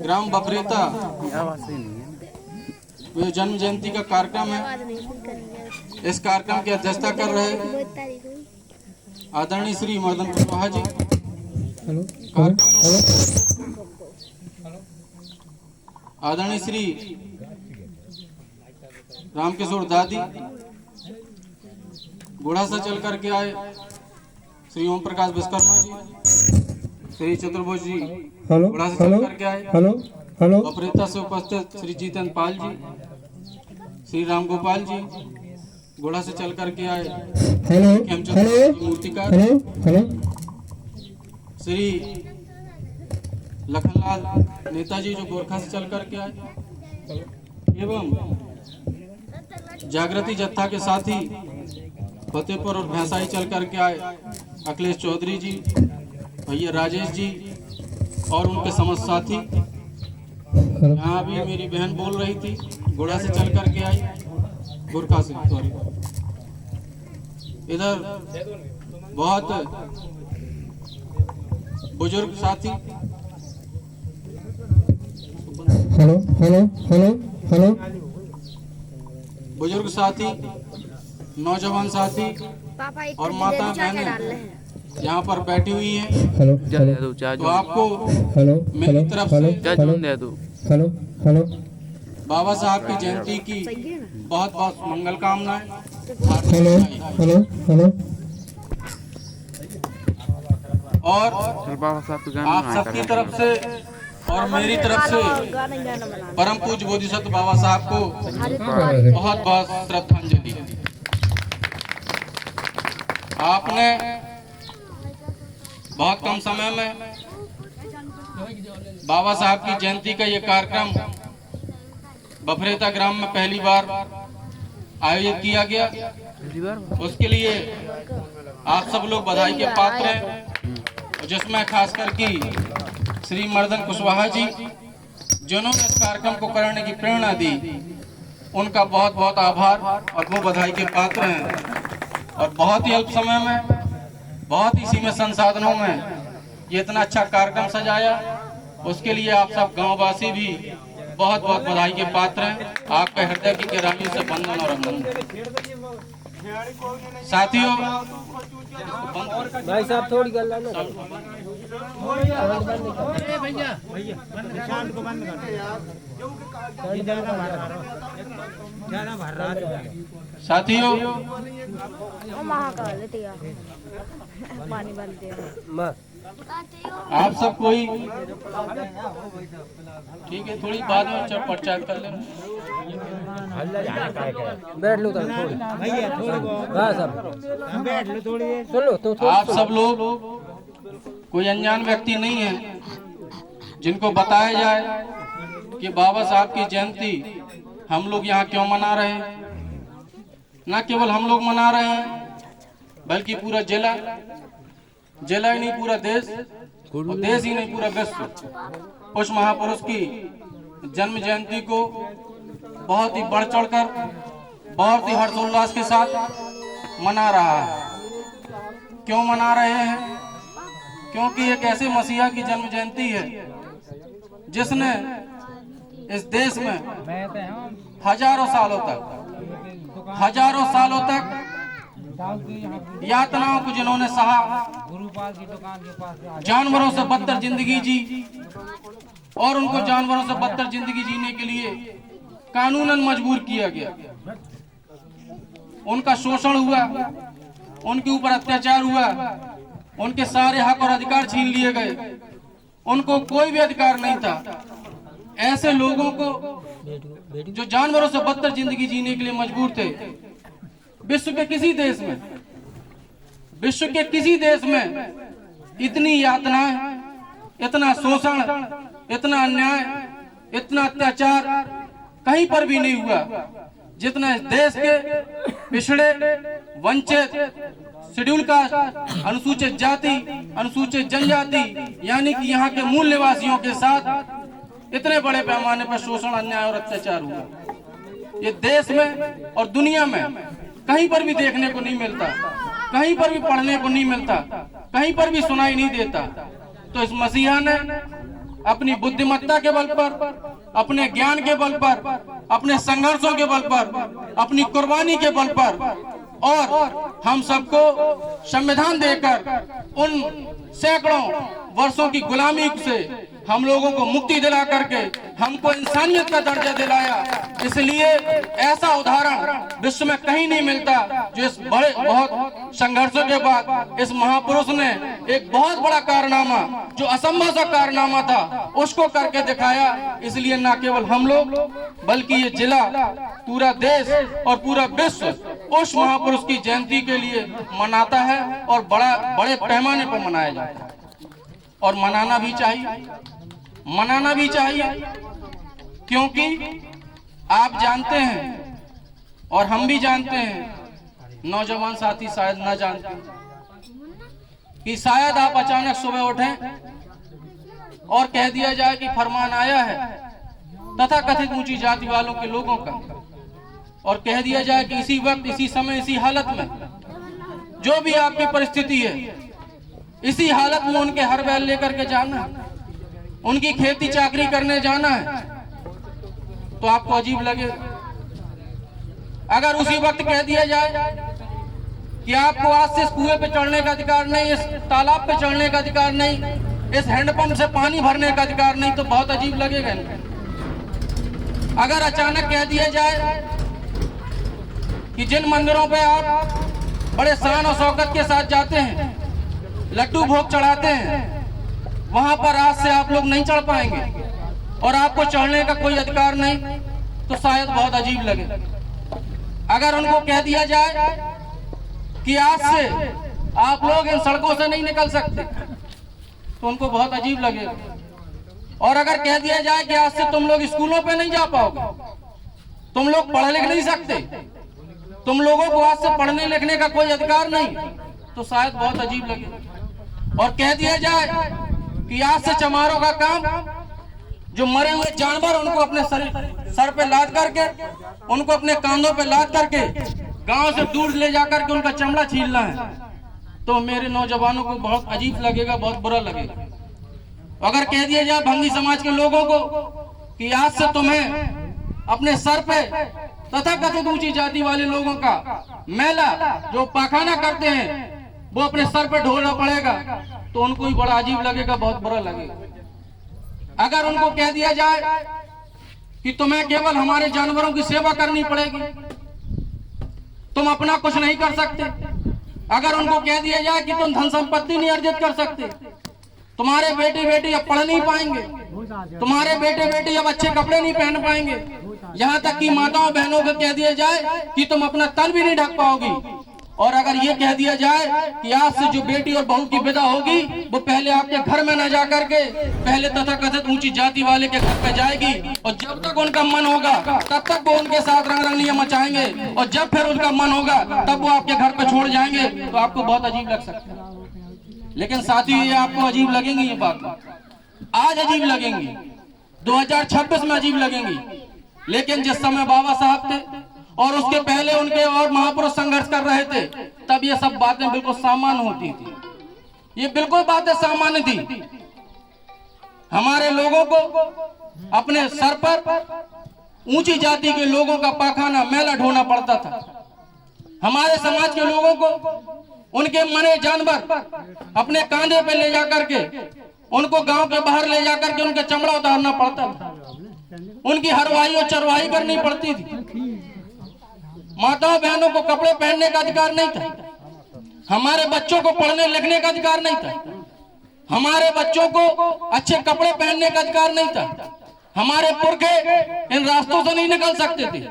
ग्राम बफरेता जो जन्म जयंती का कार्यक्रम है, इस कार्यक्रम की अध्यक्षता कर रहे आदरणीय श्री मर्दन कुशवाहा जी। आदरणीय श्री रामकिशोर दादी, गुड़ा से चल करके आए श्री ओम प्रकाश विश्वकर्मा जी, श्री चतुर्भुज जी गुड़ा से चल करके आए, बफरेता से उपस्थित श्री जीतन पाल जी, श्री राम गोपाल जी गुड़ा से चल करके आए, मूर्तिकार श्री लखनलाल नेताजी जो गोरखा से चल करके आए, एवं जागृति जत्था के साथी फतेहपुर और भैंसाई चल करके आए अखिलेश चौधरी जी, भैया राजेश जी और उनके समस्त साथी। यहाँ अभी मेरी बहन बोल रही थी, गोड़ा से चल करके आई, गोरखा से, सॉरी। इधर बहुत बुजुर्ग साथी, बुजुर्ग साथी, नौजवान साथी और माता बहनें यहाँ पर बैठी हुई हैं। तो आपको मेरी तरफ से बाबा साहब की जयंती की बहुत बहुत मंगल कामनाएं। और आप सबकी तरफ से और मेरी तरफ से परम पूज्य बोधिसत्व बाबा साहब को बहुत बहुत श्रद्धांजलि। आपने बहुत कम समय में बाबा साहब की जयंती का ये कार्यक्रम बफरेता ग्राम में पहली बार आयोजित किया गया, उसके लिए आप सब लोग बधाई के पात्र हैं, जिसमें खासकर की श्री मर्दन कुशवाहा जी जिन्होंने इस कार्यक्रम को करने की प्रेरणा दी, उनका बहुत बहुत आभार और वो बधाई के पात्र हैं। और बहुत ही अल्प समय में, बहुत ही सीमित संसाधनों में ये इतना अच्छा कार्यक्रम सजाया, उसके लिए आप सब गांववासी भी बहुत बहुत बधाई के पात्र हैं। आपका हृदय की गहराइयों से वंदन और अभिनंदन। साथियों, भाई साहब थोड़ी गल साथियों, आप सब कोई ठीक है, थोड़ी बाद में प्रचार कर लेना। बैठ लो थोड़ी। आप सब लोग कोई अनजान व्यक्ति नहीं है जिनको बताया जाए कि बाबा साहब की जयंती हम लोग यहाँ क्यों मना रहे हैं। न केवल हम लोग मना रहे हैं, बल्कि पूरा जिला ही नहीं, पूरा देश, और देश ही नहीं पूरा विश्व उस महापुरुष की जन्म जयंती को बहुत ही बढ़ चढ़कर, बहुत ही हर्षोल्लास के साथ मना रहा है। क्यों मना रहे हैं? क्योंकि एक ऐसे मसीहा की जन्म जयंती है जिसने इस देश में हजारों सालों तक यातनाओं को जिन्होंने सहा, जानवरों से बदतर जिंदगी जी और उनको जानवरों से बदतर जिंदगी जीने के लिए कानूनन मजबूर किया गया। उनका शोषण हुआ, उनके ऊपर अत्याचार हुआ, उनके सारे हक और अधिकार छीन लिए गए, उनको कोई भी अधिकार नहीं था। ऐसे लोगों को जो जानवरों से बदतर जिंदगी जीने के लिए मजबूर थे, विश्व के किसी देश में इतनी यातनाएं, इतना शोषण, इतना अन्याय, इतना अत्याचार कहीं पर भी नहीं हुआ जितना इस देश के पिछड़े, वंचित, शेड्यूल कास्ट, अनुसूचित जाति, अनुसूचित जनजाति यानी कि यहाँ के मूल निवासियों के साथ इतने बड़े पैमाने पर शोषण, अन्याय और अत्याचार हुआ। ये देश में और दुनिया में कहीं पर भी देखने को नहीं मिलता, कहीं पर भी पढ़ने को नहीं मिलता, कहीं पर भी सुनाई नहीं देता। तो इस मसीहा ने अपनी बुद्धिमत्ता के बल पर, अपने ज्ञान के बल पर, अपने संघर्षों के बल पर, अपनी कुर्बानी के बल पर और हम सबको संविधान देकर उन सैकड़ों वर्षों की गुलामी से हम लोगों को मुक्ति दिला करके हमको इंसानियत का दर्जा दिलाया। इसलिए ऐसा उदाहरण विश्व में कहीं नहीं मिलता जो इस बड़े बहुत संघर्षों के बाद इस महापुरुष ने एक बहुत बड़ा कारनामा, जो असंभव सा कारनामा था, उसको करके दिखाया। इसलिए न केवल हम लोग बल्कि ये जिला, पूरा देश और पूरा विश्व उस महापुरुष की जयंती के लिए मनाता है और बड़े पैमाने पर मनाया जाता है। और मनाना भी चाहिए, मनाना भी चाहिए, क्योंकि आप जानते हैं और हम भी जानते हैं, नौजवान साथी शायद न जानते कि शायद आप अचानक सुबह उठें और कह दिया जाए कि फरमान आया है तथा कथित ऊंची जाति वालों के लोगों का, और कह दिया जाए कि इसी वक्त, इसी समय, इसी हालत में, जो भी आपकी परिस्थिति है, इसी हालत में उनके हर बैल लेकर के जाना है, उनकी खेती चाकरी करने जाना है, तो आपको अजीब लगेगा। अगर उसी वक्त कह दिया जाए कि आपको आज से इस कुएं पे चढ़ने का अधिकार नहीं, इस तालाब पे चढ़ने का अधिकार नहीं, इस हैंडपंप से पानी भरने का अधिकार नहीं, तो बहुत अजीब लगेगा। अगर अचानक कह दिया जाए कि जिन मंदिरों पे आप बड़े शान और शौकत के साथ जाते हैं, लड्डू भोग चढ़ाते हैं, वहां पर आज से आप लोग नहीं चढ़ पाएंगे और आपको चढ़ने का कोई अधिकार नहीं, तो शायद बहुत अजीब लगे। अगर उनको कह दिया जाए कि आज से आप लोग इन सड़कों से नहीं निकल सकते, तो उनको बहुत अजीब लगेगा। और अगर कह दिया जाए कि आज से तुम लोग स्कूलों पे नहीं जा पाओगे, तुम लोग पढ़ लिख नहीं सकते, तुम लोगों को आज से पढ़ने लिखने का कोई अधिकार नहीं, तो शायद बहुत अजीब लगेगा। और कह दिया जाए कि आज से चमारों का काम, जो मरे हुए जानवर उनको अपने सर पे लाद करके, उनको अपने कांधों पे लाद करके गांव से दूर ले जाकर के उनका चमड़ा छीलना है, तो मेरे नौजवानों को बहुत अजीब लगेगा, बहुत बुरा लगेगा। अगर कह दिया जाए भंगी समाज के लोगों को कि आज से तुम्हें अपने सर पे तथा कथित ऊंची जाति वाले लोगों का मैला जो पाखाना करते हैं वो अपने सर पे ढोना पड़ेगा, तो उनको भी बड़ा अजीब लगेगा, बहुत बुरा लगेगा। अगर उनको कह दिया जाए कि तुम्हें केवल हमारे जानवरों की सेवा करनी पड़ेगी, तुम अपना कुछ नहीं कर सकते, अगर उनको कह दिया जाए कि तुम धन संपत्ति नहीं अर्जित कर सकते, तुम्हारे बेटे बेटी अब पढ़ नहीं पाएंगे, तुम्हारे बेटे बेटी अब अच्छे कपड़े नहीं पहन पाएंगे, यहाँ तक कि माताओं बहनों को कह दिया जाए कि तुम अपना तन भी नहीं ढक पाओगी, और अगर ये कह दिया जाए कि आज से जो बेटी और बहू की विदा होगी वो पहले आपके घर में न जा करके पहले तथाकथित ऊंची जाति वाले के घर पे जाएगी, और जब तक उनका मन होगा तब तक वो उनके साथ रंगरलियां मचाएंगे, और जब फिर उनका मन होगा तब वो आपके घर पे छोड़ जाएंगे, तो आपको बहुत अजीब लग सकता है। लेकिन साथियों, ये आपको अजीब लगेंगी, ये बात आज अजीब लगेंगी, 2026 में अजीब लगेंगी, लेकिन जिस समय बाबा साहब थे और उसके पहले उनके और महापुरुष संघर्ष कर रहे थे, तब ये सब बातें बिल्कुल सामान्य होती थी, ये बिल्कुल बातें सामान्य थी। हमारे लोगों को अपने सर पर ऊंची जाति के लोगों का पाखाना मैला ढोना पड़ता था। हमारे समाज के लोगों को उनके मरे जानवर अपने कांधे पे ले जाकर के, उनको गांव के बाहर ले जाकर के उनका चमड़ा उतारना पड़ता था, उनकी हरवाही और चरवाही करनी पड़ती थी। माताओं बहनों को कपड़े पहनने का अधिकार नहीं था, हमारे बच्चों को पढ़ने लिखने का अधिकार नहीं था, हमारे बच्चों को अच्छे कपड़े पहनने का अधिकार नहीं था, हमारे पुरखे इन रास्तों से नहीं निकल सकते थे,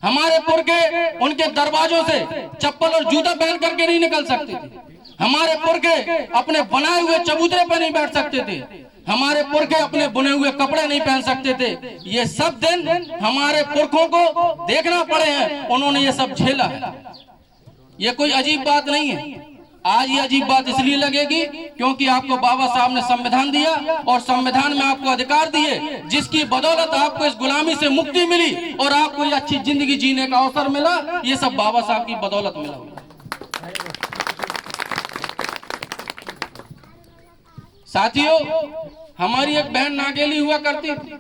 हमारे पुरखे उनके दरवाजों से चप्पल और जूता पहन करके नहीं निकल सकते थे, हमारे पुरखे अपने बनाए हुए चबूतरे पर नहीं बैठ सकते थे, हमारे पुरखे अपने बुने हुए कपड़े नहीं पहन सकते थे। ये सब दिन हमारे पुरखों को देखना पड़े हैं, उन्होंने ये सब झेला है। ये कोई अजीब बात नहीं है। आज ये अजीब बात इसलिए लगेगी क्योंकि आपको बाबा साहब ने संविधान दिया और संविधान में आपको अधिकार दिए, जिसकी बदौलत आपको इस गुलामी से मुक्ति मिली और आपको ये अच्छी जिंदगी जीने का अवसर मिला। ये सब बाबा साहब की बदौलत मिला। साथियों, हमारी एक बहन नागेली हुआ करती थी।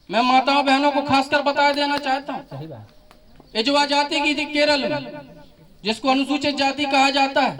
मैं माताओं बहनों को खासकर बता देना चाहता हूँ, एजवा जाति की थी केरल में, जिसको अनुसूचित जाति कहा जाता है।